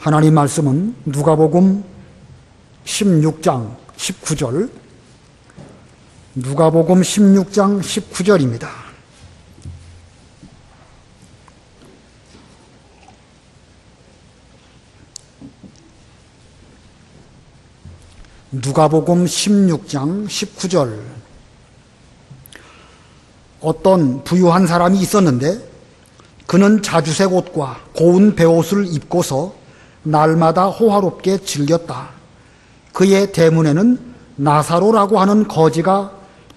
하나님 말씀은 누가복음 16장 19절, 누가복음 16장 19절입니다. 누가복음 16장 19절. 어떤 부유한 사람이 있었는데 그는 자주색 옷과 고운 베옷을 입고서 날마다 호화롭게 즐겼다. 그의 대문에는 나사로라고 하는 거지가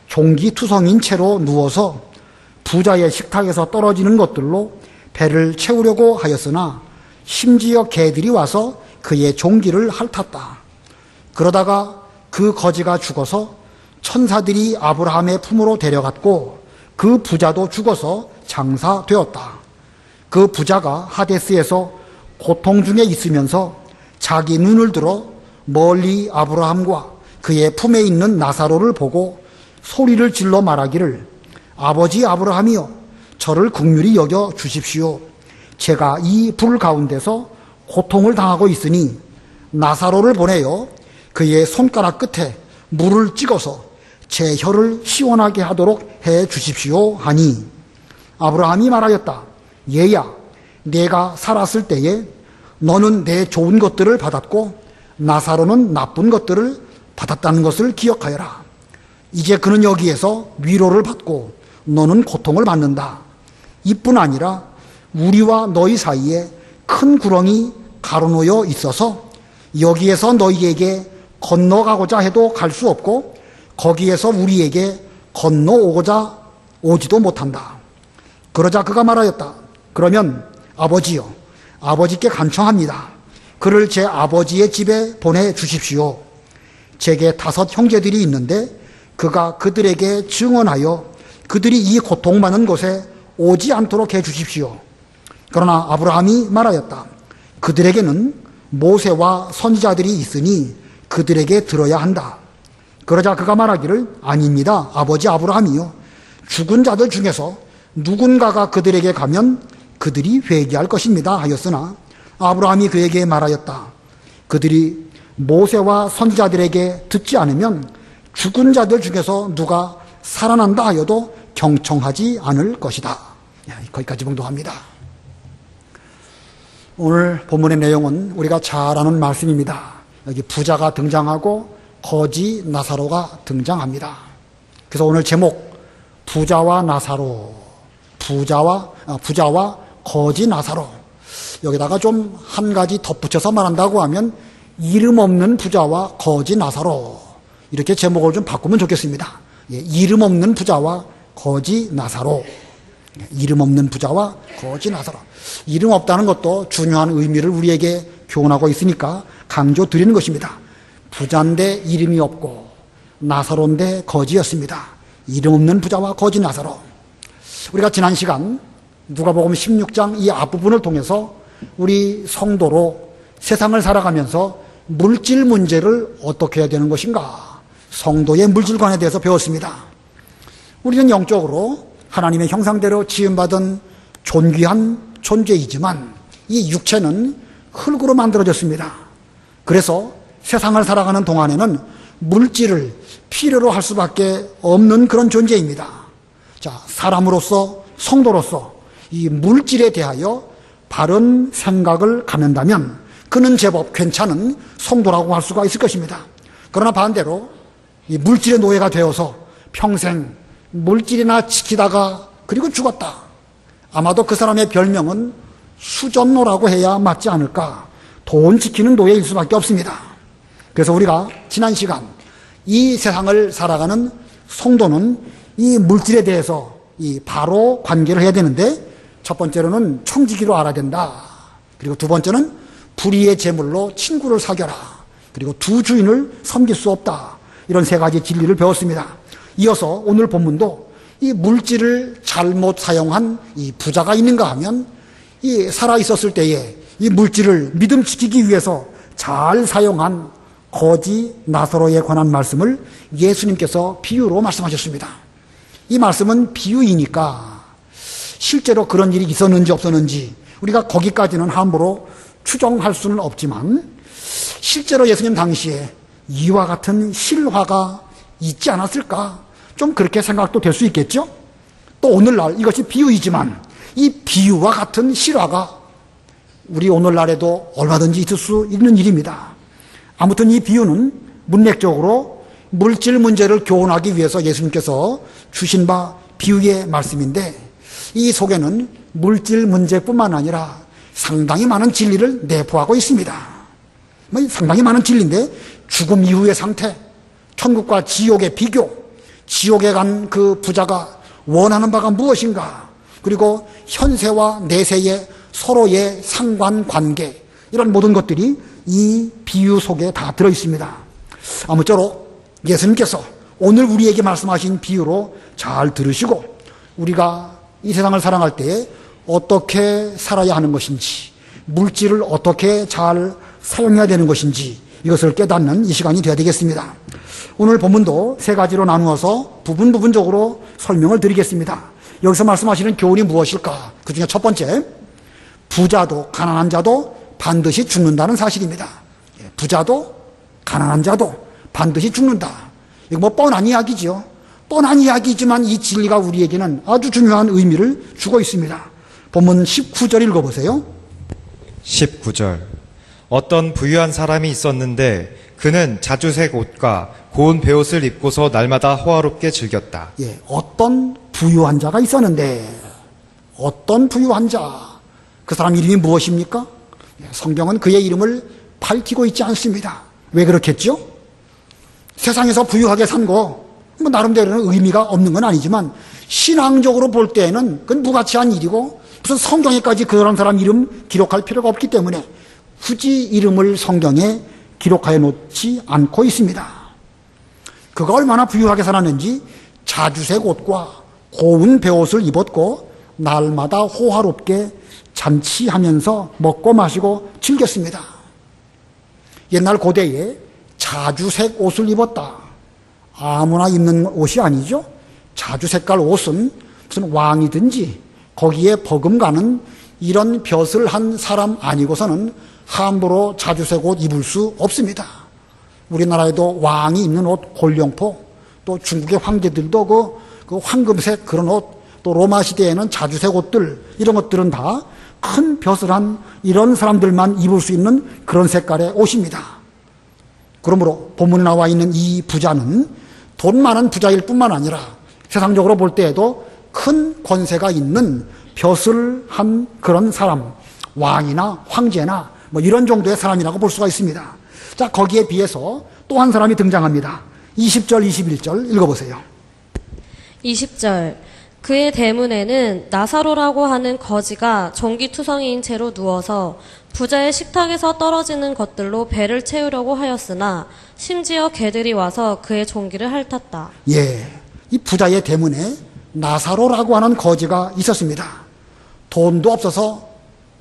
종기투성인 채로 누워서 부자의 식탁에서 떨어지는 것들로 배를 채우려고 하였으나 심지어 개들이 와서 그의 종기를 핥았다. 그러다가 그 거지가 죽어서 천사들이 아브라함의 품으로 데려갔고 그 부자도 죽어서 장사되었다. 그 부자가 하데스에서 고통 중에 있으면서 자기 눈을 들어 멀리 아브라함과 그의 품에 있는 나사로를 보고 소리를 질러 말하기를, 아버지 아브라함이여, 저를 긍휼히 여겨 주십시오. 제가 이 불 가운데서 고통을 당하고 있으니 나사로를 보내어 그의 손가락 끝에 물을 찍어서 제 혀를 시원하게 하도록 해 주십시오 하니, 아브라함이 말하였다. 얘야, 내가 살았을 때에 너는 내 좋은 것들을 받았고 나사로는 나쁜 것들을 받았다는 것을 기억하여라. 이제 그는 여기에서 위로를 받고 너는 고통을 받는다. 이뿐 아니라 우리와 너희 사이에 큰 구렁이 가로놓여 있어서 여기에서 너희에게 건너가고자 해도 갈 수 없고 거기에서 우리에게 건너오고자 오지도 못한다. 그러자 그가 말하였다. 그러면 아버지여, 아버지께 간청합니다. 그를 제 아버지의 집에 보내주십시오. 제게 5 형제들이 있는데 그가 그들에게 증언하여 그들이 이 고통받는 곳에 오지 않도록 해주십시오. 그러나 아브라함이 말하였다. 그들에게는 모세와 선지자들이 있으니 그들에게 들어야 한다. 그러자 그가 말하기를, 아닙니다, 아버지 아브라함이요. 죽은 자들 중에서 누군가가 그들에게 가면 그들이 회개할 것입니다 하였으나 아브라함이 그에게 말하였다. 그들이 모세와 선지자들에게 듣지 않으면 죽은 자들 중에서 누가 살아난다 하여도 경청하지 않을 것이다. 거기까지 봉독합니다. 오늘 본문의 내용은 우리가 잘 아는 말씀입니다. 여기 부자가 등장하고 거지 나사로가 등장합니다. 그래서 오늘 제목, 부자와 나사로, 부자와 거지 나사로. 여기다가 좀 한 가지 덧붙여서 말한다고 하면 이름 없는 부자와 거지 나사로, 이렇게 제목을 좀 바꾸면 좋겠습니다. 이름 없는 부자와 거지 나사로. 이름 없는 부자와 거지 나사로. 이름 없다는 것도 중요한 의미를 우리에게 교훈하고 있으니까 강조 드리는 것입니다. 부자인데 이름이 없고 나사로인데 거지였습니다. 이름 없는 부자와 거지 나사로. 우리가 지난 시간 누가복음 16장 이 앞부분을 통해서 우리 성도로 세상을 살아가면서 물질 문제를 어떻게 해야 되는 것인가, 성도의 물질관에 대해서 배웠습니다. 우리는 영적으로 하나님의 형상대로 지음받은 존귀한 존재이지만 이 육체는 흙으로 만들어졌습니다. 그래서 세상을 살아가는 동안에는 물질을 필요로 할 수밖에 없는 그런 존재입니다. 자, 사람으로서, 성도로서 이 물질에 대하여 바른 생각을 갖는다면 그는 제법 괜찮은 성도라고 할 수가 있을 것입니다. 그러나 반대로 이 물질의 노예가 되어서 평생 물질이나 지키다가 그리고 죽었다. 아마도 그 사람의 별명은 수전노라고 해야 맞지 않을까. 돈 지키는 노예일 수밖에 없습니다. 그래서 우리가 지난 시간 이 세상을 살아가는 성도는 이 물질에 대해서 이 바로 관계를 해야 되는데, 첫 번째로는 청지기로 알아야 된다. 그리고 두 번째는 불의의 제물로 친구를 사겨라. 그리고 두 주인을 섬길 수 없다. 이런 3가지 진리를 배웠습니다. 이어서 오늘 본문도 이 물질을 잘못 사용한 이 부자가 있는가 하면, 이 살아 있었을 때에 이 물질을 믿음지키기 위해서 잘 사용한 거지 나사로에 관한 말씀을 예수님께서 비유로 말씀하셨습니다. 이 말씀은 비유이니까 실제로 그런 일이 있었는지 없었는지 우리가 거기까지는 함부로 추정할 수는 없지만 실제로 예수님 당시에 이와 같은 실화가 있지 않았을까? 좀 그렇게 생각도 될 수 있겠죠? 또 오늘날 이것이 비유이지만 이 비유와 같은 실화가 우리 오늘날에도 얼마든지 있을 수 있는 일입니다. 아무튼 이 비유는 문맥적으로 물질 문제를 교훈하기 위해서 예수님께서 주신 바 비유의 말씀인데 이 속에는 물질 문제뿐만 아니라 상당히 많은 진리를 내포하고 있습니다. 상당히 많은 진리인데 죽음 이후의 상태, 천국과 지옥의 비교, 지옥에 간 그 부자가 원하는 바가 무엇인가, 그리고 현세와 내세의 서로의 상관관계, 이런 모든 것들이 이 비유 속에 다 들어있습니다. 아무쪼록 예수님께서 오늘 우리에게 말씀하신 비유로 잘 들으시고 우리가 이 세상을 살아갈 때 어떻게 살아야 하는 것인지, 물질을 어떻게 잘 사용해야 되는 것인지 이것을 깨닫는 이 시간이 되어야 되겠습니다. 오늘 본문도 세 가지로 나누어서 부분적으로 설명을 드리겠습니다. 여기서 말씀하시는 교훈이 무엇일까? 그 중에 첫 번째, 부자도 가난한 자도 반드시 죽는다는 사실입니다. 부자도 가난한 자도 반드시 죽는다. 이거 뭐 뻔한 이야기죠. 뻔한 이야기지만 이 진리가 우리에게는 아주 중요한 의미를 주고 있습니다. 본문 19절 읽어보세요. 19절. 어떤 부유한 사람이 있었는데 그는 자주색 옷과 고운 베옷을 입고서 날마다 호화롭게 즐겼다. 예, 어떤 부유한 자가 있었는데, 어떤 부유한 자, 그 사람 이름이 무엇입니까? 성경은 그의 이름을 밝히고 있지 않습니다. 왜 그렇겠죠? 세상에서 부유하게 산 거, 뭐 나름대로는 의미가 없는 건 아니지만 신앙적으로 볼 때에는 그건 무가치한 일이고 무슨 성경에까지 그런 사람 이름 기록할 필요가 없기 때문에 굳이 이름을 성경에 기록하여 놓지 않고 있습니다. 그가 얼마나 부유하게 살았는지 자주색 옷과 고운 베옷을 입었고 날마다 호화롭게 잔치하면서 먹고 마시고 즐겼습니다. 옛날 고대에 자주색 옷을 입었다. 아무나 입는 옷이 아니죠. 자주 색깔 옷은 무슨 왕이든지 거기에 버금가는 이런 벼슬 한 사람 아니고서는 함부로 자주색 옷 입을 수 없습니다. 우리나라에도 왕이 입는 옷 골룡포, 또 중국의 황제들도 그 황금색 그런 옷, 또 로마 시대에는 자주색 옷들, 이런 것들은 다 큰 벼슬한 이런 사람들만 입을 수 있는 그런 색깔의 옷입니다. 그러므로 본문에 나와 있는 이 부자는 돈 많은 부자일 뿐만 아니라 세상적으로 볼 때에도 큰 권세가 있는 벼슬한 그런 사람, 왕이나 황제나 뭐 이런 정도의 사람이라고 볼 수가 있습니다. 자, 거기에 비해서 또 한 사람이 등장합니다. 20절, 21절 읽어보세요. 20절. 그의 대문에는 나사로라고 하는 거지가 종기투성이인 채로 누워서 부자의 식탁에서 떨어지는 것들로 배를 채우려고 하였으나 심지어 개들이 와서 그의 종기를 핥았다. 예, 이 부자의 대문에 나사로라고 하는 거지가 있었습니다. 돈도 없어서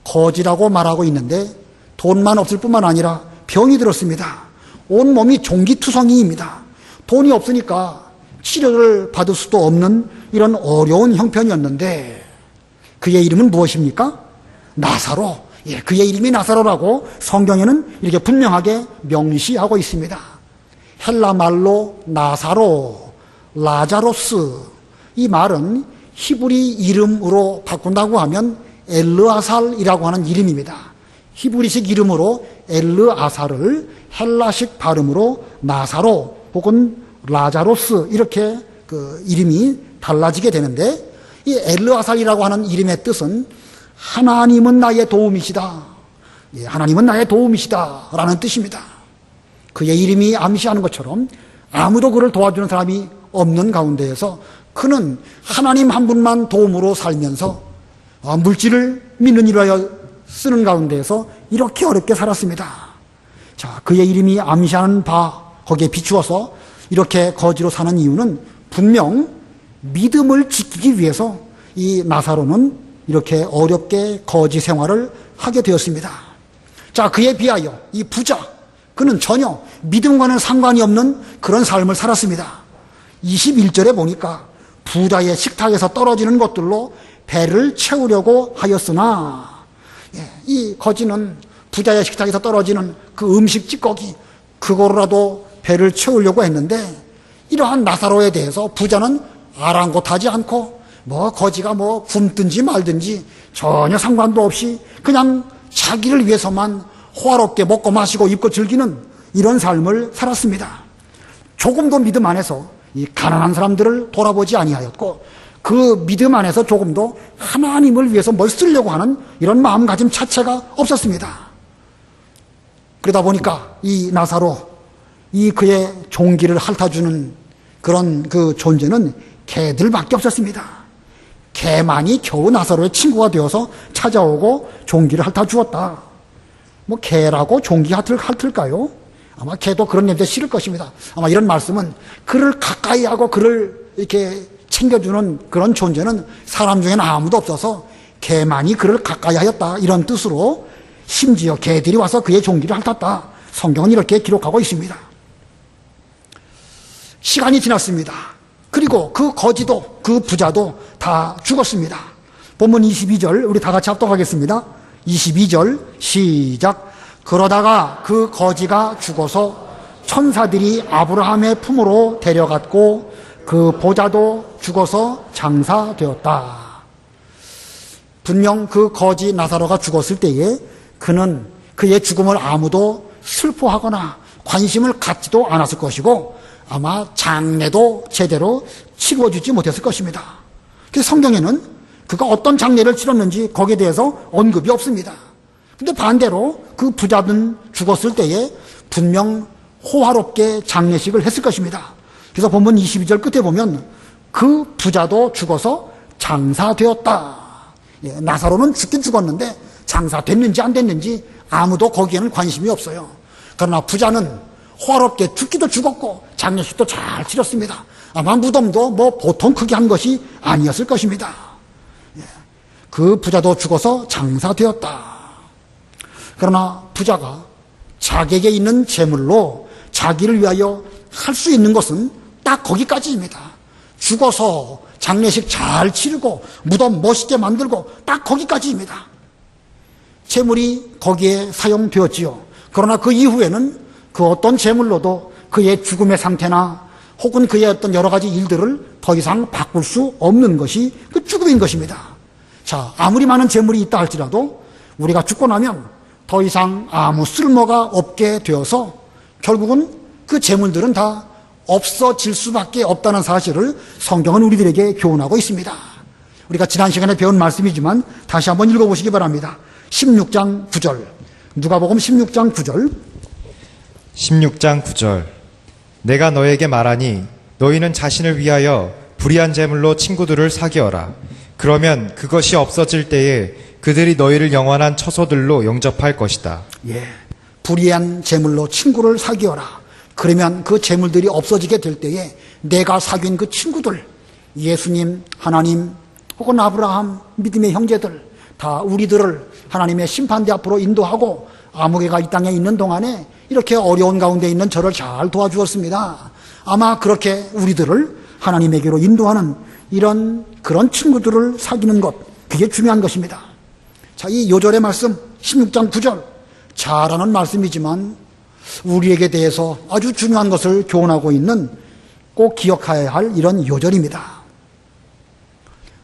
거지라고 말하고 있는데 돈만 없을 뿐만 아니라 병이 들었습니다. 온 몸이 종기투성이입니다. 돈이 없으니까 치료를 받을 수도 없는 이런 어려운 형편이었는데 그의 이름은 무엇입니까? 나사로. 예, 그의 이름이 나사로라고 성경에는 이렇게 분명하게 명시하고 있습니다. 헬라 말로 나사로, 라자로스, 이 말은 히브리 이름으로 바꾼다고 하면 엘르아살이라고 하는 이름입니다. 히브리식 이름으로 엘르아살을 헬라식 발음으로 나사로 혹은 라자로스 이렇게 그 이름이 달라지게 되는데, 이 엘르아살이라고 하는 이름의 뜻은 하나님은 나의 도움이시다. 예, 하나님은 나의 도움이시다 라는 뜻입니다. 그의 이름이 암시하는 것처럼 아무도 그를 도와주는 사람이 없는 가운데에서 그는 하나님 한 분만 도움으로 살면서 물질을 믿는 일을 하여 쓰는 가운데에서 이렇게 어렵게 살았습니다. 자, 그의 이름이 암시하는 바 거기에 비추어서 이렇게 거지로 사는 이유는 분명 믿음을 지키기 위해서 이 나사로는 이렇게 어렵게 거지 생활을 하게 되었습니다. 자, 그에 비하여 이 부자, 그는 전혀 믿음과는 상관이 없는 그런 삶을 살았습니다. 21절에 보니까 부자의 식탁에서 떨어지는 것들로 배를 채우려고 하였으나, 이 거지는 부자의 식탁에서 떨어지는 그 음식 찌꺼기, 그거로라도 배를 채우려고 했는데, 이러한 나사로에 대해서 부자는 아랑곳하지 않고 거지가 굶든지 말든지 전혀 상관도 없이 그냥 자기를 위해서만 호화롭게 먹고 마시고 입고 즐기는 이런 삶을 살았습니다. 조금도 믿음 안에서 이 가난한 사람들을 돌아보지 아니하였고, 그 믿음 안에서 조금도 하나님을 위해서 뭘 쓰려고 하는 이런 마음가짐 자체가 없었습니다. 그러다 보니까 이 나사로, 이 그의 종기를 핥아주는 그런 그 존재는 개들밖에 없었습니다. 개만이 겨우 나사로의 친구가 되어서 찾아오고 종기를 핥아주었다. 개라고 종기 핥을까요? 아마 개도 그런 냄새 싫을 것입니다. 아마 이런 말씀은 그를 가까이 하고 그를 이렇게 챙겨주는 그런 존재는 사람 중에는 아무도 없어서 개만이 그를 가까이 하였다, 이런 뜻으로 심지어 개들이 와서 그의 종기를 핥았다, 성경은 이렇게 기록하고 있습니다. 시간이 지났습니다. 그리고 그 거지도 그 부자도 다 죽었습니다. 본문 22절 우리 다 같이 합독하겠습니다. 22절 시작. 그러다가 그 거지가 죽어서 천사들이 아브라함의 품으로 데려갔고 그 보자도 죽어서 장사되었다. 분명 그 거지 나사로가 죽었을 때에 그는 그의 죽음을 아무도 슬퍼하거나 관심을 갖지도 않았을 것이고 아마 장례도 제대로 치러주지 못했을 것입니다. 그래서 성경에는 그가 어떤 장례를 치렀는지 거기에 대해서 언급이 없습니다. 근데 반대로 그 부자는 죽었을 때에 분명 호화롭게 장례식을 했을 것입니다. 그래서 본문 22절 끝에 보면 그 부자도 죽어서 장사되었다. 나사로는 죽긴 죽었는데 장사됐는지 안 됐는지 아무도 거기에는 관심이 없어요. 그러나 부자는 호화롭게 죽기도 죽었고 장례식도 잘 치렀습니다. 아마 무덤도 보통 크게 한 것이 아니었을 것입니다. 그 부자도 죽어서 장사되었다. 그러나 부자가 자기에게 있는 재물로 자기를 위하여 할 수 있는 것은 딱 거기까지입니다. 죽어서 장례식 잘 치르고 무덤 멋있게 만들고 딱 거기까지입니다. 재물이 거기에 사용되었지요. 그러나 그 이후에는 그 어떤 재물로도 그의 죽음의 상태나 혹은 그의 어떤 여러 가지 일들을 더 이상 바꿀 수 없는 것이 그 죽음인 것입니다. 자, 아무리 많은 재물이 있다 할지라도 우리가 죽고 나면 더 이상 아무 쓸모가 없게 되어서 결국은 그 재물들은 다 없어질 수밖에 없다는 사실을 성경은 우리들에게 교훈하고 있습니다. 우리가 지난 시간에 배운 말씀이지만 다시 한번 읽어보시기 바랍니다. 16장 9절 누가복음 16장 9절 16장 9절 내가 너에게 말하니 너희는 자신을 위하여 불의한 재물로 친구들을 사귀어라. 그러면 그것이 없어질 때에 그들이 너희를 영원한 처소들로 영접할 것이다. 불의한 재물로 친구를 사귀어라. 그러면 그 재물들이 없어지게 될 때에 내가 사귄 그 친구들, 예수님, 하나님, 혹은 아브라함, 믿음의 형제들, 다 우리들을 하나님의 심판대 앞으로 인도하고 아무개가 이 땅에 있는 동안에 이렇게 어려운 가운데 있는 저를 잘 도와주었습니다. 아마 그렇게 우리들을 하나님에게로 인도하는 그런 친구들을 사귀는 것, 그게 중요한 것입니다. 자, 이 요절의 말씀 16장 9절 잘하는 말씀이지만 우리에게 대해서 아주 중요한 것을 교훈하고 있는 꼭 기억해야 할 이런 요절입니다.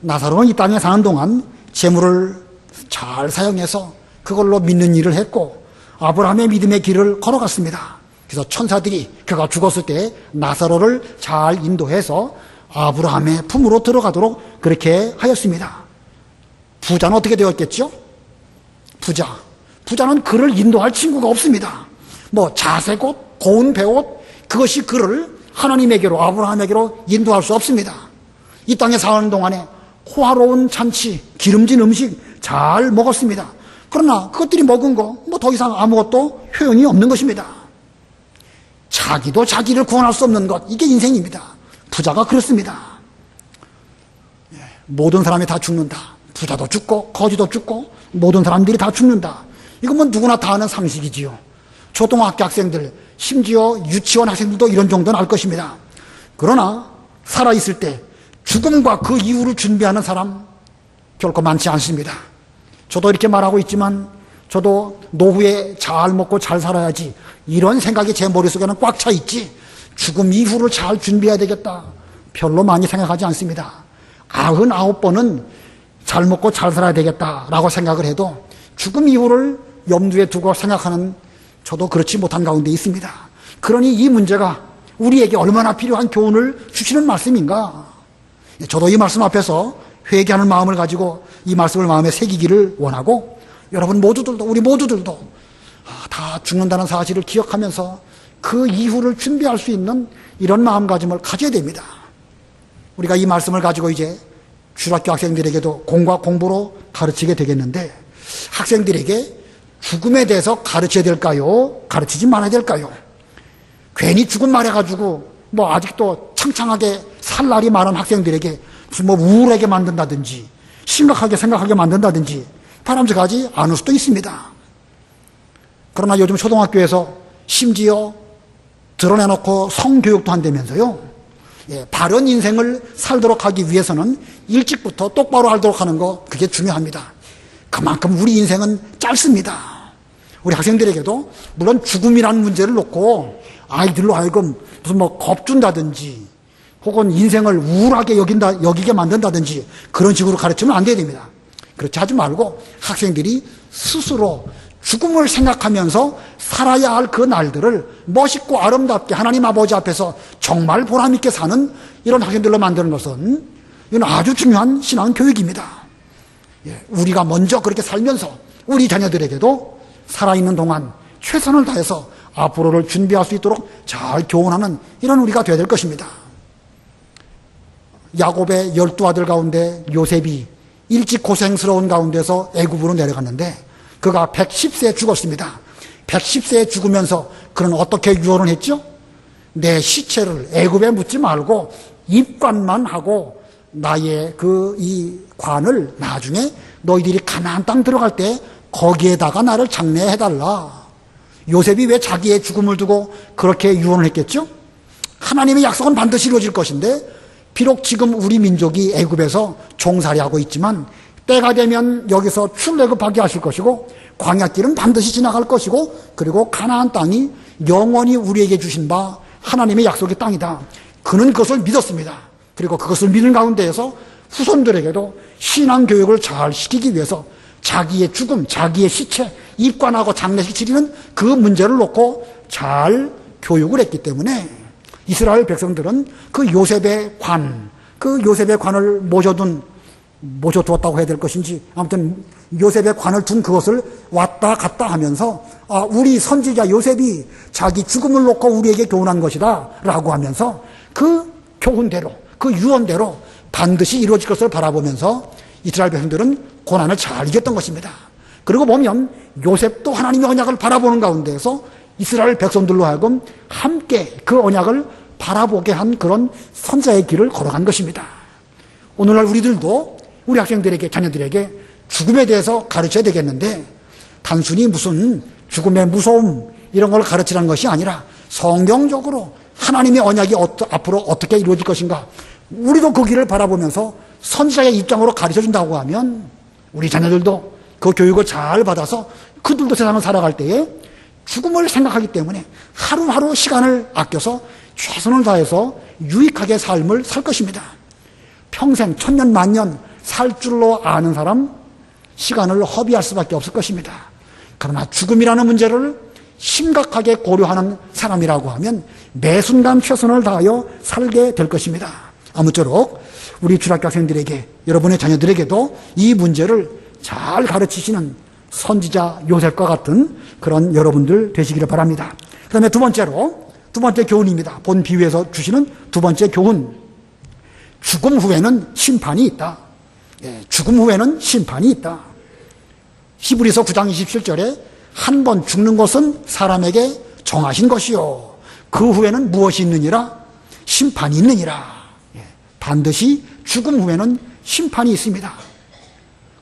나사로는 이 땅에 사는 동안 재물을 잘 사용해서 그걸로 믿는 일을 했고 아브라함의 믿음의 길을 걸어갔습니다. 그래서 천사들이 그가 죽었을 때 나사로를 잘 인도해서 아브라함의 품으로 들어가도록 그렇게 하였습니다. 부자는 어떻게 되었겠죠? 부자는 그를 인도할 친구가 없습니다. 자색 옷, 고운 배옷, 그것이 그를 하나님에게로, 아브라함에게로 인도할 수 없습니다. 이 땅에 사는 동안에 호화로운 잔치, 기름진 음식 잘 먹었습니다. 그러나 그것들이 먹은 거 더 이상 아무것도 효용이 없는 것입니다. 자기도 자기를 구원할 수 없는 것, 이게 인생입니다. 부자가 그렇습니다. 모든 사람이 다 죽는다. 부자도 죽고 거지도 죽고 모든 사람들이 다 죽는다. 이건 누구나 다 아는 상식이지요. 초등학교 학생들, 심지어 유치원 학생들도 이런 정도는 알 것입니다. 그러나 살아있을 때 죽음과 그 이후를 준비하는 사람 결코 많지 않습니다. 저도 이렇게 말하고 있지만 저도 노후에 잘 먹고 잘 살아야지 이런 생각이 제 머릿속에는 꽉 차 있지 죽음 이후를 잘 준비해야 되겠다 별로 많이 생각하지 않습니다. 99번은 잘 먹고 잘 살아야 되겠다라고 생각을 해도 죽음 이후를 염두에 두고 생각하는 저도 그렇지 못한 가운데 있습니다. 그러니 이 문제가 우리에게 얼마나 필요한 교훈을 주시는 말씀인가. 저도 이 말씀 앞에서 회개하는 마음을 가지고 이 말씀을 마음에 새기기를 원하고 여러분 모두들도 우리 모두들도 다 죽는다는 사실을 기억하면서 그 이후를 준비할 수 있는 이런 마음가짐을 가져야 됩니다. 우리가 이 말씀을 가지고 이제 주일학교 학생들에게도 공과 공부로 가르치게 되겠는데 학생들에게 죽음에 대해서 가르쳐야 될까요? 가르치지 말아야 될까요? 괜히 죽음 말해가지고 뭐 아직도 창창하게 살 날이 많은 학생들에게 무슨 뭐 우울하게 만든다든지 심각하게 생각하게 만든다든지 바람직하지 않을 수도 있습니다. 그러나 요즘 초등학교에서 심지어 드러내놓고 성교육도 한다면서요. 바른 인생을 살도록 하기 위해서는 일찍부터 똑바로 알도록 하는 거 그게 중요합니다. 그만큼 우리 인생은 짧습니다. 우리 학생들에게도 물론 죽음이라는 문제를 놓고 아이들로 하여금 무슨 뭐 겁준다든지 혹은 인생을 우울하게 여기게 만든다든지 그런 식으로 가르치면 안 됩니다. 그렇지 하지 말고 학생들이 스스로 죽음을 생각하면서 살아야 할 그 날들을 멋있고 아름답게 하나님 아버지 앞에서 정말 보람있게 사는 이런 학생들로 만드는 것은 이건 아주 중요한 신앙 교육입니다. 우리가 먼저 그렇게 살면서 우리 자녀들에게도 살아있는 동안 최선을 다해서 앞으로를 준비할 수 있도록 잘 교훈하는 이런 우리가 되어야 될 것입니다. 야곱의 12아들 가운데 요셉이 일찍 고생스러운 가운데서 애굽으로 내려갔는데 그가 110세에 죽었습니다. 110세에 죽으면서 그는 어떻게 유언을 했죠? 내 시체를 애굽에 묻지 말고 입관만 하고 나의 이 관을 나중에 너희들이 가나안 땅 들어갈 때 거기에다가 나를 장례해달라. 요셉이 왜 자기의 죽음을 두고 그렇게 유언을 했겠죠? 하나님의 약속은 반드시 이루어질 것인데 비록 지금 우리 민족이 애굽에서 종살이하고 있지만 때가 되면 여기서 출애굽하게 하실 것이고 광야길은 반드시 지나갈 것이고 그리고 가나안 땅이 영원히 우리에게 주신 바 하나님의 약속의 땅이다. 그는 그것을 믿었습니다. 그리고 그것을 믿는 가운데에서 후손들에게도 신앙교육을 잘 시키기 위해서 자기의 죽음, 자기의 시체, 입관하고 장례식 치르는 그 문제를 놓고 잘 교육을 했기 때문에 이스라엘 백성들은 그 요셉의 관을 모셔두었다고 해야 될 것인지 아무튼 요셉의 관을 둔 그것을 왔다 갔다 하면서 우리 선지자 요셉이 자기 죽음을 놓고 우리에게 교훈한 것이다 라고 하면서 그 교훈대로 그 유언대로 반드시 이루어질 것을 바라보면서 이스라엘 백성들은 고난을 잘 이겼던 것입니다. 그리고 보면 요셉도 하나님의 언약을 바라보는 가운데에서 이스라엘 백성들로 하여금 함께 그 언약을 바라보게 한 그런 선자의 길을 걸어간 것입니다. 오늘날 우리들도 우리 학생들에게 자녀들에게 죽음에 대해서 가르쳐야 되겠는데 단순히 무슨 죽음의 무서움 이런 걸 가르치라는 것이 아니라 성경적으로 하나님의 언약이 앞으로 어떻게 이루어질 것인가 우리도 그 길을 바라보면서 선지자의 입장으로 가르쳐준다고 하면 우리 자녀들도 그 교육을 잘 받아서 그들도 세상을 살아갈 때에 죽음을 생각하기 때문에 하루하루 시간을 아껴서 최선을 다해서 유익하게 삶을 살 것입니다. 평생 천년 만년 살 줄로 아는 사람 시간을 허비할 수밖에 없을 것입니다. 그러나 죽음이라는 문제를 심각하게 고려하는 사람이라고 하면 매 순간 최선을 다하여 살게 될 것입니다. 아무쪼록 우리 주일학교 학생들에게 여러분의 자녀들에게도 이 문제를 잘 가르치시는 선지자 요셉과 같은 그런 여러분들 되시기를 바랍니다. 그 다음에 두 번째 교훈입니다. 본 비유에서 주시는 두 번째 교훈. 죽음 후에는 심판이 있다. 죽음 후에는 심판이 있다. 히브리서 9장 27절에 한 번 죽는 것은 사람에게 정하신 것이요. 그 후에는 무엇이 있느니라? 심판이 있느니라. 반드시 죽음 후에는 심판이 있습니다.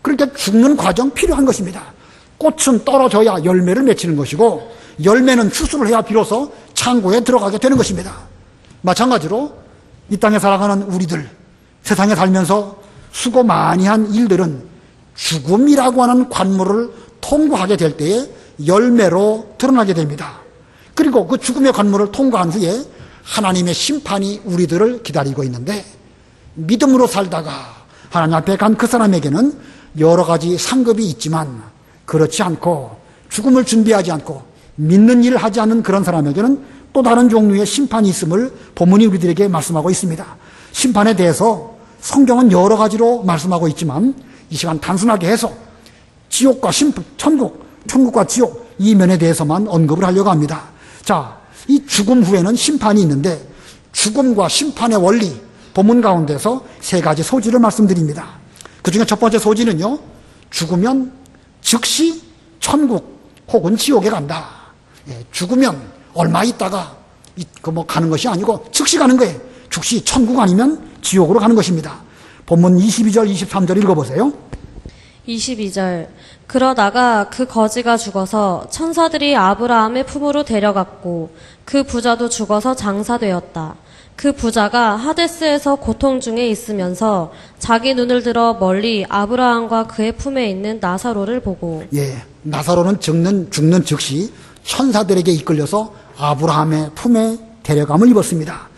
그러니까 죽는 과정 필요한 것입니다. 꽃은 떨어져야 열매를 맺히는 것이고 열매는 추수를 해야 비로소 창고에 들어가게 되는 것입니다. 마찬가지로 이 땅에 살아가는 우리들, 세상에 살면서 수고 많이 한 일들은 죽음이라고 하는 관물을 통과하게 될 때에 열매로 드러나게 됩니다. 그리고 그 죽음의 관문을 통과한 후에 하나님의 심판이 우리들을 기다리고 있는데, 믿음으로 살다가 하나님 앞에 간 그 사람에게는 여러 가지 상급이 있지만, 그렇지 않고 죽음을 준비하지 않고 믿는 일을 하지 않는 그런 사람에게는 또 다른 종류의 심판이 있음을 본문이 우리들에게 말씀하고 있습니다. 심판에 대해서 성경은 여러 가지로 말씀하고 있지만 이 시간 단순하게 해서 지옥과 천국과 지옥, 이 면에 대해서만 언급을 하려고 합니다. 자, 이 죽음 후에는 심판이 있는데, 죽음과 심판의 원리, 본문 가운데서 세 가지 소지를 말씀드립니다. 그 중에 첫 번째 소지는요, 죽으면 즉시 천국 혹은 지옥에 간다. 죽으면 얼마 있다가 가는 것이 아니고 즉시 가는 거예요. 즉시 천국 아니면 지옥으로 가는 것입니다. 본문 22절, 23절 읽어보세요. 22절. 그러다가 그 거지가 죽어서 천사들이 아브라함의 품으로 데려갔고 그 부자도 죽어서 장사되었다. 그 부자가 하데스에서 고통 중에 있으면서 자기 눈을 들어 멀리 아브라함과 그의 품에 있는 나사로를 보고, 나사로는 죽는 즉시 천사들에게 이끌려서 아브라함의 품에 데려감을 입었습니다.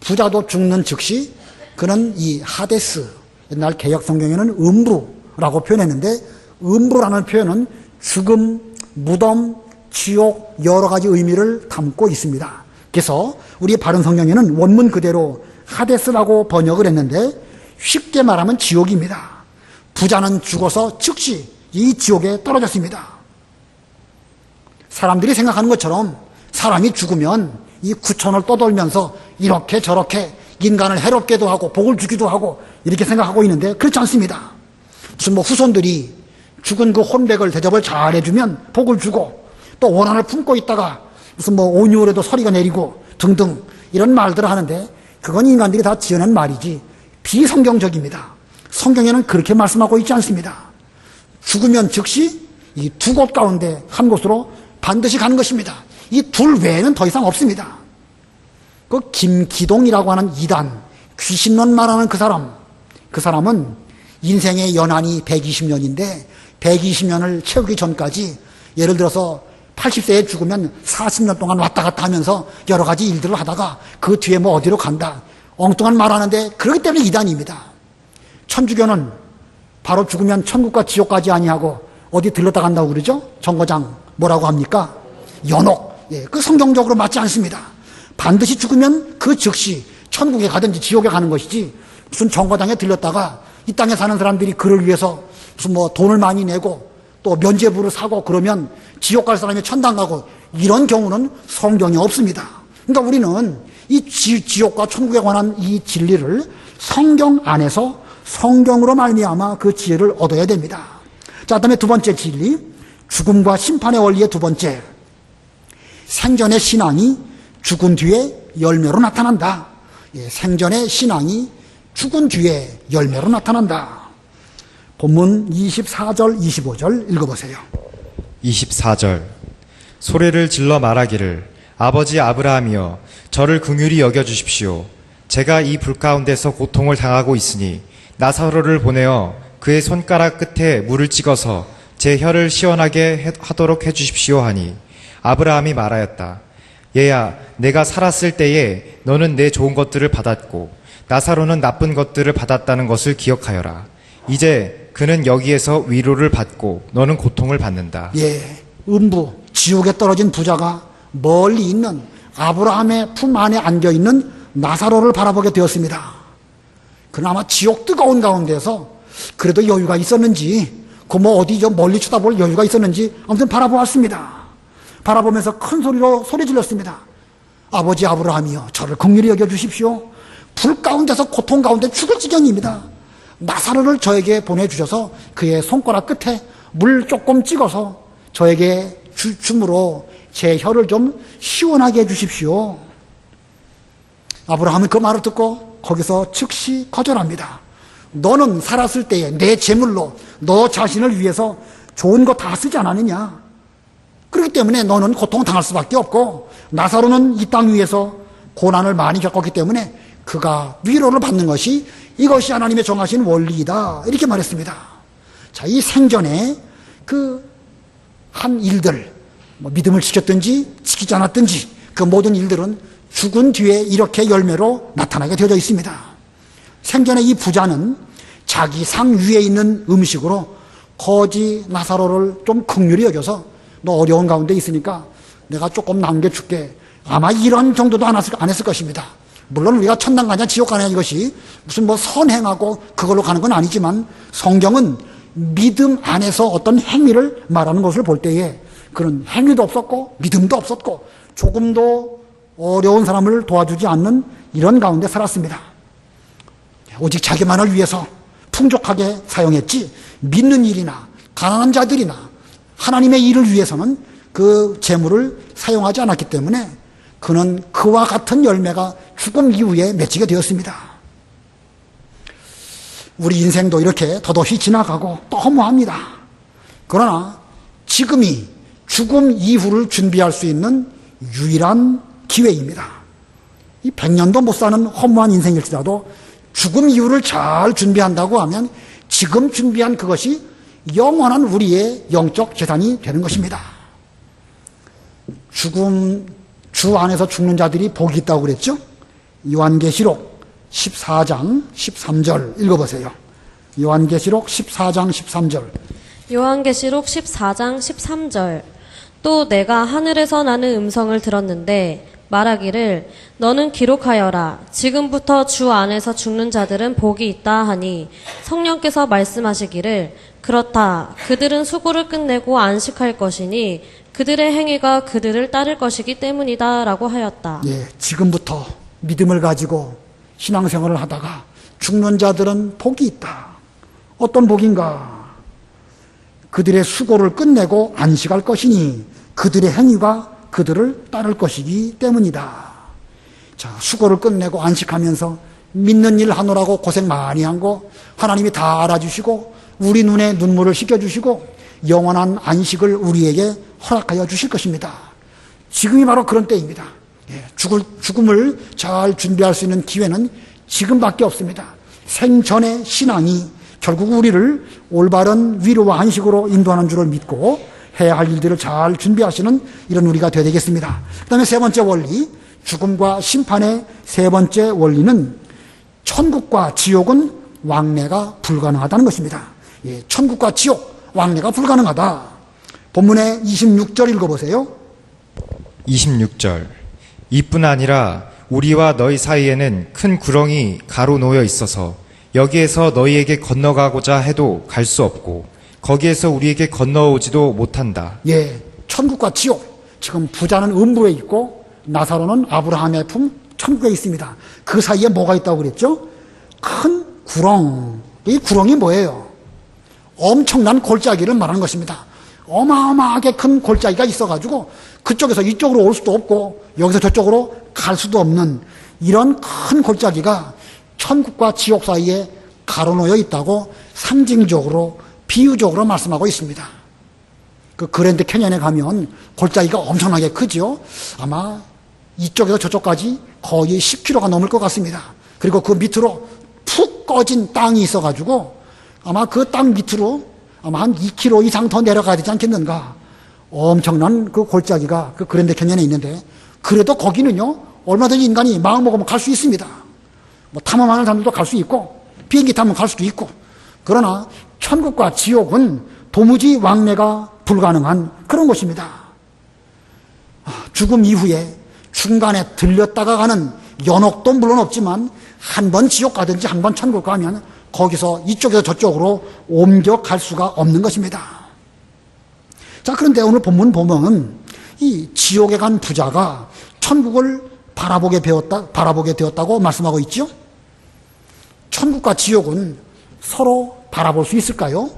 부자도 죽는 즉시 그는 이 하데스, 옛날 개역 성경에는 음부라고 표현했는데, 음부라는 표현은 죽음, 무덤, 지옥 여러 가지 의미를 담고 있습니다. 그래서 우리 바른 성경에는 원문 그대로 하데스라고 번역을 했는데, 쉽게 말하면 지옥입니다. 부자는 죽어서 즉시 이 지옥에 떨어졌습니다. 사람들이 생각하는 것처럼 사람이 죽으면 이 구천을 떠돌면서 이렇게 저렇게 인간을 해롭게도 하고 복을 주기도 하고 이렇게 생각하고 있는데, 그렇지 않습니다. 무슨 후손들이 죽은 그 혼백을 대접을 잘 해주면 복을 주고, 또 원한을 품고 있다가 무슨 온유월에도 서리가 내리고 등등 이런 말들을 하는데, 그건 인간들이 다 지어낸 말이지 비성경적입니다. 성경에는 그렇게 말씀하고 있지 않습니다. 죽으면 즉시 이 두 곳 가운데 한 곳으로 반드시 가는 것입니다. 이 둘 외에는 더 이상 없습니다. 그 김기동이라고 하는 이단, 귀신론 말하는 그 사람은 인생의 연한이 120년인데 120년을 채우기 전까지, 예를 들어서 80세에 죽으면 40년 동안 왔다 갔다 하면서 여러 가지 일들을 하다가 그 뒤에 어디로 간다, 엉뚱한 말 하는데, 그렇기 때문에 이단입니다. 천주교는 바로 죽으면 천국과 지옥까지 아니하고 어디 들렀다 간다고 그러죠? 정거장 뭐라고 합니까? 연옥. 그 성경적으로 맞지 않습니다. 반드시 죽으면 그 즉시 천국에 가든지 지옥에 가는 것이지, 무슨 정거장에 들렀다가 이 땅에 사는 사람들이 그를 위해서 무슨 돈을 많이 내고 또 면죄부를 사고 그러면 지옥 갈 사람이 천당 가고, 이런 경우는 성경에 없습니다. 그러니까 우리는 이 지옥과 천국에 관한 이 진리를 성경 안에서 성경으로 말미암아 그 지혜를 얻어야 됩니다. 자, 그다음에 두 번째 진리, 죽음과 심판의 원리의 두 번째, 생전의 신앙이 죽은 뒤에 열매로 나타난다. 생전의 신앙이 죽은 뒤에 열매로 나타난다. 본문 24절, 25절 읽어보세요. 24절. 소리를 질러 말하기를, 아버지 아브라함이여, 저를 긍휼히 여겨주십시오. 제가 이 불 가운데서 고통을 당하고 있으니 나사로를 보내어 그의 손가락 끝에 물을 찍어서 제 혀를 시원하게 하도록 해주십시오 하니, 아브라함이 말하였다. 얘야, 내가 살았을 때에 너는 내 좋은 것들을 받았고 나사로는 나쁜 것들을 받았다는 것을 기억하여라. 이제 그는 여기에서 위로를 받고 너는 고통을 받는다. 음부, 지옥에 떨어진 부자가 멀리 있는 아브라함의 품 안에 안겨있는 나사로를 바라보게 되었습니다. 그나마 지옥 뜨거운 가운데서 그래도 여유가 있었는지, 어디죠 멀리 쳐다볼 여유가 있었는지 아무튼 바라보았습니다. 바라보면서 큰 소리로 소리 질렀습니다. 아버지 아브라함이여, 저를 긍휼히 여겨주십시오. 불 가운데서 고통 가운데 죽을 지경입니다. 나사로를 저에게 보내주셔서 그의 손가락 끝에 물 조금 찍어서 저에게 줌으로 제 혀를 좀 시원하게 해주십시오. 아브라함은 그 말을 듣고 거기서 즉시 거절합니다. 너는 살았을 때에 내 재물로 너 자신을 위해서 좋은 거 다 쓰지 않았느냐. 그렇기 때문에 너는 고통을 당할 수밖에 없고, 나사로는 이 땅 위에서 고난을 많이 겪었기 때문에 그가 위로를 받는 것이, 이것이 하나님의 정하신 원리이다, 이렇게 말했습니다. 자, 이 생전에 그 한 일들, 뭐 믿음을 지켰든지 지키지 않았든지 그 모든 일들은 죽은 뒤에 이렇게 열매로 나타나게 되어져 있습니다. 생전에 이 부자는 자기 상 위에 있는 음식으로 거지 나사로를 좀 긍휼히 여겨서 너 어려운 가운데 있으니까 내가 조금 남겨줄게. 아마 이런 정도도 안 했을 것입니다. 물론 우리가 천당 가냐 지옥 가냐 이것이 무슨 뭐 선행하고 그걸로 가는 건 아니지만 성경은 믿음 안에서 어떤 행위를 말하는 것을 볼 때에 그런 행위도 없었고 믿음도 없었고 조금도 어려운 사람을 도와주지 않는 이런 가운데 살았습니다. 오직 자기만을 위해서 풍족하게 사용했지 믿는 일이나 가난한 자들이나 하나님의 일을 위해서는 그 재물을 사용하지 않았기 때문에 그는 그와 같은 열매가 죽음 이후에 맺히게 되었습니다. 우리 인생도 이렇게 더더시 지나가고 또 허무합니다. 그러나 지금이 죽음 이후를 준비할 수 있는 유일한 기회입니다. 이 100년도 못 사는 허무한 인생일지라도 죽음 이후를 잘 준비한다고 하면 지금 준비한 그것이 영원한 우리의 영적 재산이 되는 것입니다. 주 안에서 죽는 자들이 복이 있다고 그랬죠? 요한계시록 14장 13절 읽어보세요. 요한계시록 14장 13절. 요한계시록 14장 13절. 또 내가 하늘에서 나는 음성을 들었는데 말하기를 너는 기록하여라. 지금부터 주 안에서 죽는 자들은 복이 있다 하니 성령께서 말씀하시기를 그렇다. 그들은 수고를 끝내고 안식할 것이니 그들의 행위가 그들을 따를 것이기 때문이다 라고 하였다. 예, 지금부터 믿음을 가지고 신앙생활을 하다가 죽는 자들은 복이 있다. 어떤 복인가? 그들의 수고를 끝내고 안식할 것이니 그들의 행위가 그들을 따를 것이기 때문이다. 자, 수고를 끝내고 안식하면서 믿는 일 하느라고 고생 많이 한 거 하나님이 다 알아주시고 우리 눈에 눈물을 씻겨주시고 영원한 안식을 우리에게 허락하여 주실 것입니다. 지금이 바로 그런 때입니다. 예, 죽음을 잘 준비할 수 있는 기회는 지금밖에 없습니다. 생전의 신앙이 결국 우리를 올바른 위로와 안식으로 인도하는 줄을 믿고 해야 할 일들을 잘 준비하시는 이런 우리가 되어야 되겠습니다. 그 다음에 세 번째 원리, 죽음과 심판의 세 번째 원리는 천국과 지옥은 왕래가 불가능하다는 것입니다. 예, 천국과 지옥, 왕래가 불가능하다. 본문의 26절 읽어보세요. 26절. 이뿐 아니라 우리와 너희 사이에는 큰 구렁이 가로놓여 있어서 여기에서 너희에게 건너가고자 해도 갈 수 없고 거기에서 우리에게 건너오지도 못한다. 예, 천국과 지옥. 지금 부자는 음부에 있고 나사로는 아브라함의 품 천국에 있습니다. 그 사이에 뭐가 있다고 그랬죠? 큰 구렁. 이 구렁이 뭐예요? 엄청난 골짜기를 말하는 것입니다. 어마어마하게 큰 골짜기가 있어가지고 그쪽에서 이쪽으로 올 수도 없고 여기서 저쪽으로 갈 수도 없는 이런 큰 골짜기가 천국과 지옥 사이에 가로놓여 있다고 상징적으로 비유적으로 말씀하고 있습니다. 그 그랜드 캐년에 가면 골짜기가 엄청나게 크죠. 아마 이쪽에서 저쪽까지 거의 10km가 넘을 것 같습니다. 그리고 그 밑으로 푹 꺼진 땅이 있어가지고 아마 그 땅 밑으로 아마 한 2km 이상 더 내려가야 되지 않겠는가. 엄청난 그 골짜기가 그 그랜드 캐년에 있는데 그래도 거기는요 얼마든지 인간이 마음먹으면 갈 수 있습니다. 뭐 탐험하는 사람들도 갈 수 있고 비행기 타면 갈 수도 있고 그러나 천국과 지옥은 도무지 왕래가 불가능한 그런 곳입니다. 죽음 이후에 중간에 들렸다가 가는 연옥도 물론 없지만 한 번 지옥 가든지 한 번 천국 가면 거기서 이쪽에서 저쪽으로 옮겨갈 수가 없는 것입니다. 자, 그런데 오늘 본문 보면 이 지옥에 간 부자가 천국을 바라보게 되었다고 말씀하고 있죠. 천국과 지옥은 서로 바라볼 수 있을까요?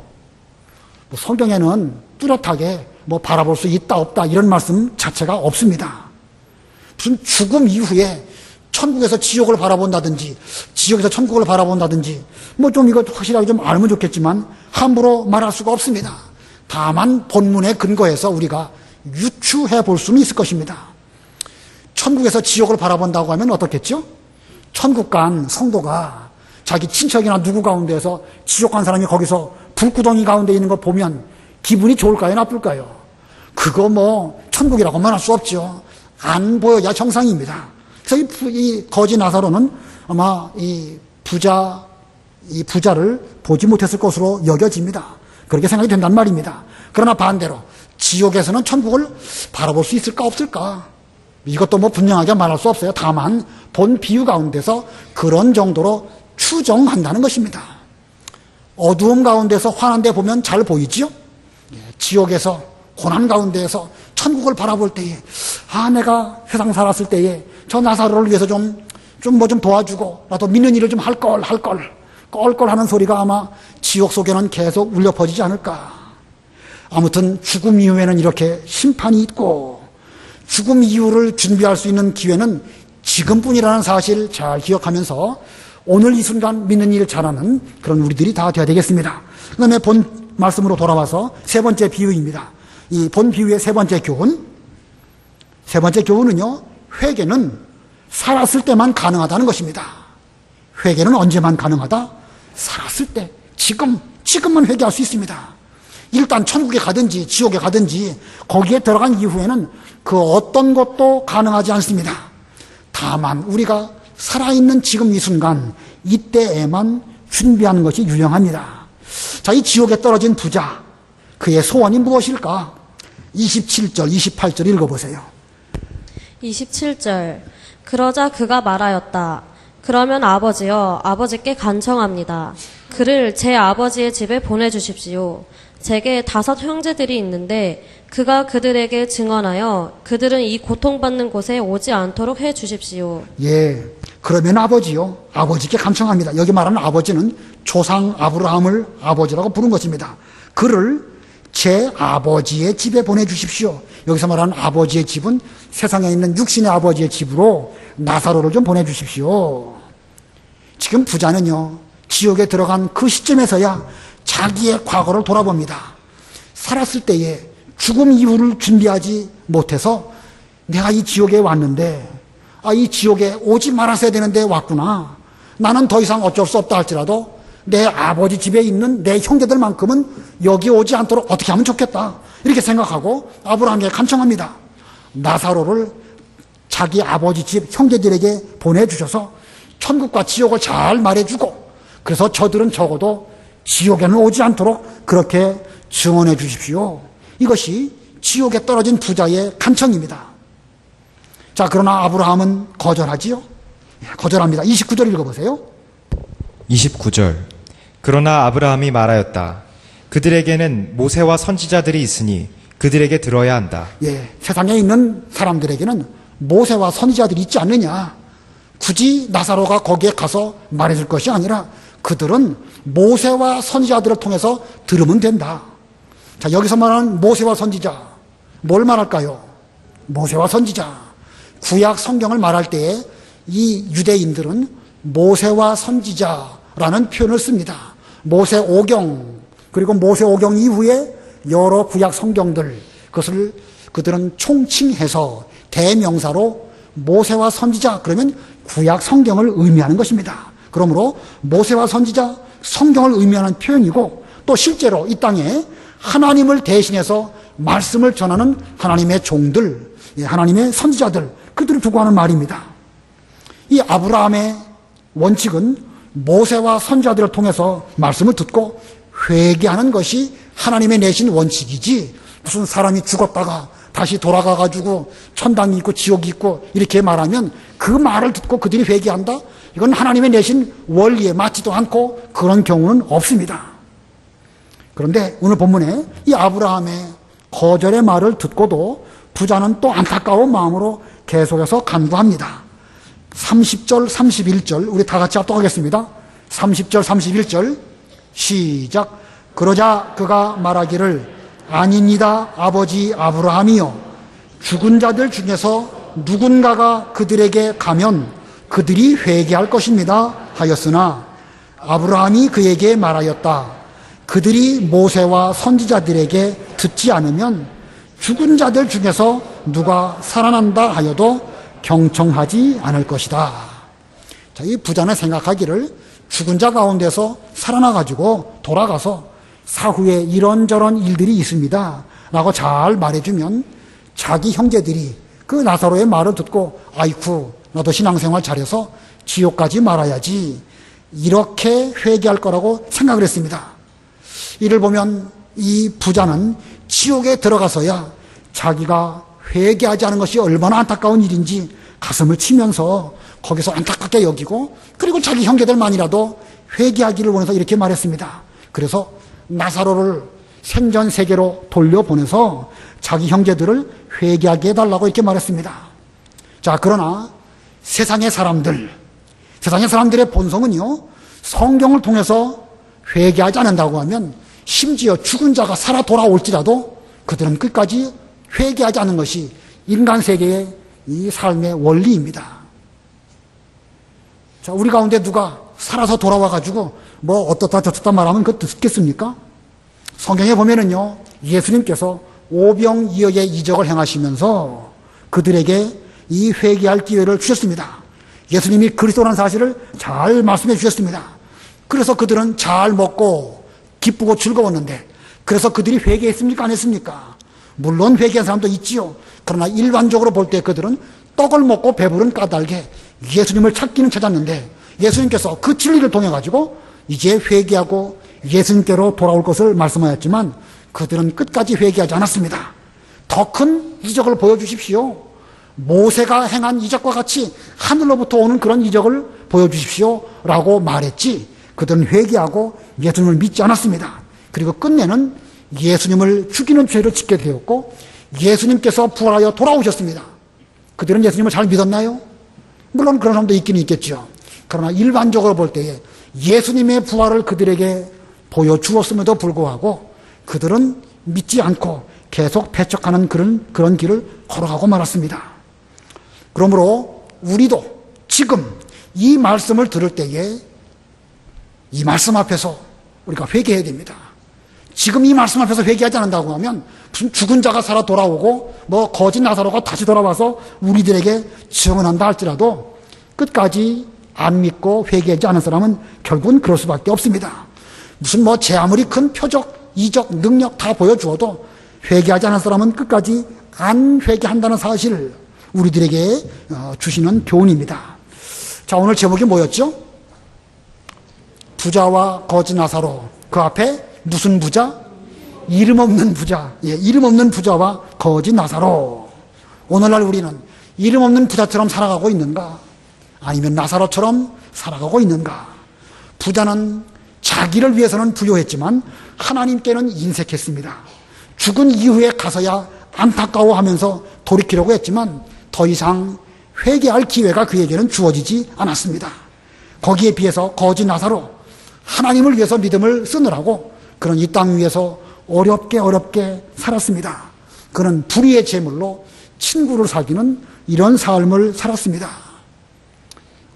성경에는 뚜렷하게 바라볼 수 있다 없다 이런 말씀 자체가 없습니다. 무슨 죽음 이후에 천국에서 지옥을 바라본다든지 지옥에서 천국을 바라본다든지 좀 이거 확실하게 좀 알면 좋겠지만 함부로 말할 수가 없습니다. 다만 본문의 근거에서 우리가 유추해 볼 수는 있을 것입니다. 천국에서 지옥을 바라본다고 하면 어떻겠죠? 천국 간 성도가 자기 친척이나 누구 가운데에서 지옥 간 사람이 거기서 불구덩이 가운데 있는 거 보면 기분이 좋을까요? 나쁠까요? 그거 뭐 천국이라고 말할 수 없죠. 안 보여야 정상입니다. 그래서 이 거지 나사로는 아마 이 부자를 보지 못했을 것으로 여겨집니다. 그렇게 생각이 된단 말입니다. 그러나 반대로 지옥에서는 천국을 바라볼 수 있을까 없을까? 이것도 뭐 분명하게 말할 수 없어요. 다만 본 비유 가운데서 그런 정도로 추정한다는 것입니다. 어두움 가운데서 환한 데 보면 잘 보이지요? 지옥에서 고난 가운데에서 천국을 바라볼 때에 내가 세상 살았을 때에 저 나사로를 위해서 좀 도와주고 나도 믿는 일을 좀 할 걸 하는 소리가 아마 지옥 속에는 계속 울려 퍼지지 않을까. 아무튼 죽음 이후에는 이렇게 심판이 있고 죽음 이후를 준비할 수 있는 기회는 지금뿐이라는 사실 잘 기억하면서 오늘 이 순간 믿는 일을 잘하는 그런 우리들이 다 되어야 되겠습니다. 그 다음에 본 말씀으로 돌아와서 세 번째 비유입니다. 이 본 비유의 세 번째 교훈. 세 번째 교훈은요, 회개는 살았을 때만 가능하다는 것입니다. 회개는 언제만 가능하다? 살았을 때, 지금만 회개할 수 있습니다. 일단 천국에 가든지 지옥에 가든지 거기에 들어간 이후에는 그 어떤 것도 가능하지 않습니다. 다만 우리가 살아있는 지금 이 순간, 이때에만 준비하는 것이 유용합니다. 자, 이 지옥에 떨어진 부자, 그의 소원이 무엇일까? 27절, 28절 읽어보세요. 27절. 그러자 그가 말하였다. 그러면 아버지여, 아버지께 간청합니다. 그를 제 아버지의 집에 보내주십시오. 제게 5 형제들이 있는데 그가 그들에게 증언하여 그들은 이 고통받는 곳에 오지 않도록 해 주십시오. 예, 그러면 아버지요, 아버지께 간청합니다. 여기 말하는 아버지는 조상 아브라함을 아버지라고 부른 것입니다. 그를 제 아버지의 집에 보내주십시오. 여기서 말하는 아버지의 집은 세상에 있는 육신의 아버지의 집으로 나사로를 좀 보내주십시오. 지금 부자는요, 지옥에 들어간 그 시점에서야 자기의 과거를 돌아봅니다. 살았을 때에 죽음 이후를 준비하지 못해서 내가 이 지옥에 왔는데, 이 지옥에 오지 말았어야 되는데 왔구나. 나는 더 이상 어쩔 수 없다 할지라도 내 아버지 집에 있는 내 형제들만큼은 여기 오지 않도록 어떻게 하면 좋겠다. 이렇게 생각하고 아브라함에게 간청합니다. 나사로를 자기 아버지 집 형제들에게 보내주셔서 천국과 지옥을 잘 말해주고, 그래서 저들은 적어도 지옥에는 오지 않도록 그렇게 증언해 주십시오. 이것이 지옥에 떨어진 부자의 간청입니다. 자, 그러나 아브라함은 거절하지요? 거절합니다. 29절 읽어보세요. 29절. 그러나 아브라함이 말하였다. 그들에게는 모세와 선지자들이 있으니 그들에게 들어야 한다. 예, 세상에 있는 사람들에게는 모세와 선지자들이 있지 않느냐. 굳이 나사로가 거기에 가서 말해줄 것이 아니라 그들은 모세와 선지자들을 통해서 들으면 된다. 자, 여기서 말하는 모세와 선지자, 뭘 말할까요? 모세와 선지자. 구약 성경을 말할 때에 이 유대인들은 모세와 선지자라는 표현을 씁니다. 모세 오경, 그리고 모세 오경 이후에 여러 구약 성경들, 그것을 그들은 총칭해서 대명사로 모세와 선지자, 그러면 구약 성경을 의미하는 것입니다. 그러므로 모세와 선지자, 성경을 의미하는 표현이고, 또 실제로 이 땅에 하나님을 대신해서 말씀을 전하는 하나님의 종들, 하나님의 선지자들, 그들을 두고 하는 말입니다. 이 아브라함의 원칙은 모세와 선지자들을 통해서 말씀을 듣고 회개하는 것이 하나님의 내신 원칙이지, 무슨 사람이 죽었다가 다시 돌아가가지고 천당이 있고 지옥이 있고 이렇게 말하면 그 말을 듣고 그들이 회개한다? 이건 하나님의 내신 원리에 맞지도 않고 그런 경우는 없습니다. 그런데 오늘 본문에 이 아브라함의 거절의 말을 듣고도 부자는 또 안타까운 마음으로 계속해서 간구합니다. 30절, 31절 우리 다 같이 합독하겠습니다. 30절, 31절 시작. 그러자 그가 말하기를 아닙니다, 아버지 아브라함이요. 죽은 자들 중에서 누군가가 그들에게 가면 그들이 회개할 것입니다 하였으나 아브라함이 그에게 말하였다. 그들이 모세와 선지자들에게 듣지 않으면 죽은 자들 중에서 누가 살아난다 하여도 경청하지 않을 것이다. 자, 이 부자는 생각하기를 죽은 자 가운데서 살아나가지고 돌아가서 사후에 이런저런 일들이 있습니다 라고 잘 말해주면 자기 형제들이 그 나사로의 말을 듣고 아이쿠 나도 신앙생활 잘해서 지옥 가지 말아야지 이렇게 회개할 거라고 생각을 했습니다. 이를 보면 이 부자는 지옥에 들어가서야 자기가 회개하지 않은 것이 얼마나 안타까운 일인지 가슴을 치면서 거기서 안타깝게 여기고 그리고 자기 형제들만이라도 회개하기를 원해서 이렇게 말했습니다. 그래서 나사로를 생전 세계로 돌려보내서 자기 형제들을 회개하게 해달라고 이렇게 말했습니다. 자, 그러나 세상의 사람들의 본성은요, 성경을 통해서 회개하지 않는다고 하면 심지어 죽은 자가 살아 돌아올지라도 그들은 끝까지 회개하지 않는 것이 인간 세계의 이 삶의 원리입니다. 자, 우리 가운데 누가 살아서 돌아와가지고 뭐 어떻다 저떻다 말하면 그거 듣겠습니까? 성경에 보면은요, 예수님께서 오병이어의 이적을 행하시면서 그들에게 이 회개할 기회를 주셨습니다. 예수님이 그리스도라는 사실을 잘 말씀해 주셨습니다. 그래서 그들은 잘 먹고 기쁘고 즐거웠는데 그래서 그들이 회개했습니까? 안 했습니까? 물론 회개한 사람도 있지요. 그러나 일반적으로 볼 때 그들은 떡을 먹고 배부른 까닭에 예수님을 찾기는 찾았는데 예수님께서 그 진리를 통해 가지고 이제 회개하고 예수님께로 돌아올 것을 말씀하였지만 그들은 끝까지 회개하지 않았습니다. 더 큰 이적을 보여주십시오. 모세가 행한 이적과 같이 하늘로부터 오는 그런 이적을 보여주십시오 라고 말했지 그들은 회개하고 예수님을 믿지 않았습니다. 그리고 끝내는 예수님을 죽이는 죄를 짓게 되었고 예수님께서 부활하여 돌아오셨습니다. 그들은 예수님을 잘 믿었나요? 물론 그런 사람도 있기는 있겠죠. 그러나 일반적으로 볼 때에 예수님의 부활을 그들에게 보여주었음에도 불구하고 그들은 믿지 않고 계속 배척하는 그런 길을 걸어가고 말았습니다. 그러므로 우리도 지금 이 말씀을 들을 때에 이 말씀 앞에서 우리가 회개해야 됩니다. 지금 이 말씀 앞에서 회개하지 않는다고 하면 무슨 죽은 자가 살아 돌아오고 뭐 거짓 나사로가 다시 돌아와서 우리들에게 증언한다 할지라도 끝까지 안 믿고 회개하지 않은 사람은 결국은 그럴 수밖에 없습니다. 무슨 뭐 제 아무리 큰 표적, 이적, 능력 다 보여주어도 회개하지 않은 사람은 끝까지 안 회개한다는 사실을 우리들에게 주시는 교훈입니다. 자, 오늘 제목이 뭐였죠? 부자와 거짓 나사로. 그 앞에 무슨 부자? 이름 없는 부자. 예, 이름 없는 부자와 거짓 나사로. 오늘날 우리는 이름 없는 부자처럼 살아가고 있는가? 아니면 나사로처럼 살아가고 있는가? 부자는 자기를 위해서는 부유했지만 하나님께는 인색했습니다. 죽은 이후에 가서야 안타까워하면서 돌이키려고 했지만 더 이상 회개할 기회가 그에게는 주어지지 않았습니다. 거기에 비해서 거짓 나사로 하나님을 위해서 믿음을 쓰느라고 그는 이 땅 위에서 어렵게 살았습니다. 그는 불의의 제물로 친구를 사귀는 이런 삶을 살았습니다.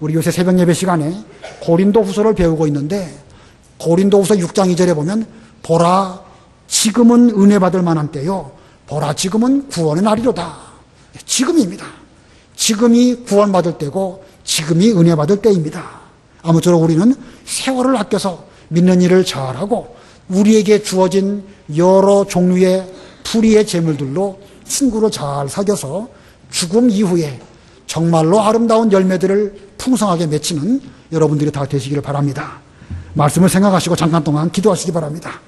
우리 요새 새벽 예배 시간에 고린도후서를 배우고 있는데 고린도후서 6장 2절에 보면 보라 지금은 은혜 받을 만한 때요 보라 지금은 구원의 날이로다. 지금입니다. 지금이 구원받을 때고 지금이 은혜 받을 때입니다. 아무쪼록 우리는 세월을 아껴서 믿는 일을 잘하고 우리에게 주어진 여러 종류의 불의의 재물들로 친구를 잘 사귀어서 죽음 이후에 정말로 아름다운 열매들을 풍성하게 맺히는 여러분들이 다 되시기를 바랍니다. 말씀을 생각하시고 잠깐 동안 기도하시기 바랍니다.